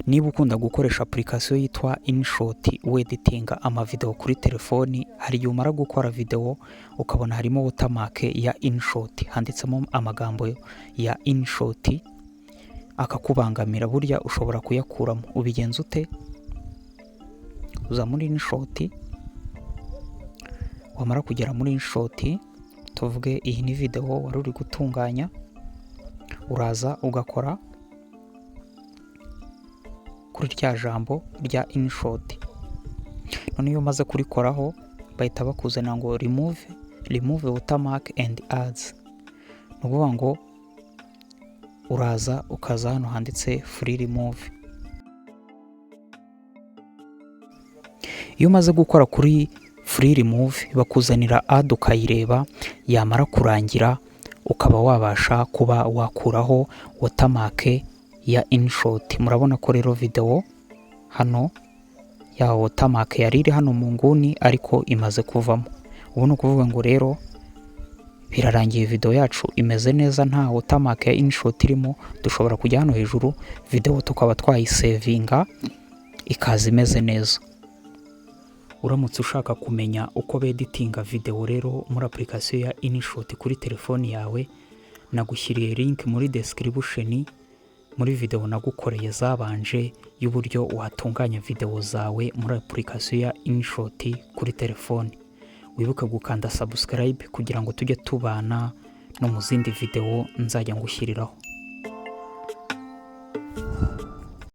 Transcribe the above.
Niba ukunda gukoresha application yitwa InShot weditinga amavideo kuri telefoni, hari igihe umara gukora video ukabona harimo watermark ya InShot, handitsemo amagambo ya InShot akakubangamira, burya ushobora kuyakuramo. Ubigenza ute? Uza muri InShot, wamara kugera muri InShot, tuvuge iyi ni video wari uri gutunganya, uraza ugakora kuri rya jambo rya InShot. None iyo umaze kurikoraho bahita bakuzana ngo remove watermark and ads. Nukuvuga ngo uraza ukaza hano handitse free remove. Iyo umaze gukora kuri free remove bakuzanira ad ukayireba, yamara kurangira ukaba wabasha kuba wakuraho watermark ya InShot. Murabona ko rero video hano ya watermark yari iri hano mu nguni ariko imaze kuvamo. Ubu ni ukuvuga ngo rero birarangiye, video yacu imeze neza, nta watermark ya InShot irimo. Dushobora kujya hano hejuru video tukaba twayisevinga ikaza imeze neza. Uramutse ushaka kumenya uko beditinga video rero muri application ya InShot kuri telefoni yawe, nagushyiriye link muri description muri video nagukoreye zabanje y'uburyo watunganya video zawe muri application ya InShot kuri telefoni. Wibuke gukanda subscribe kugira ngo tujye tubana no mu zindi video nzajya ngushyiriraho.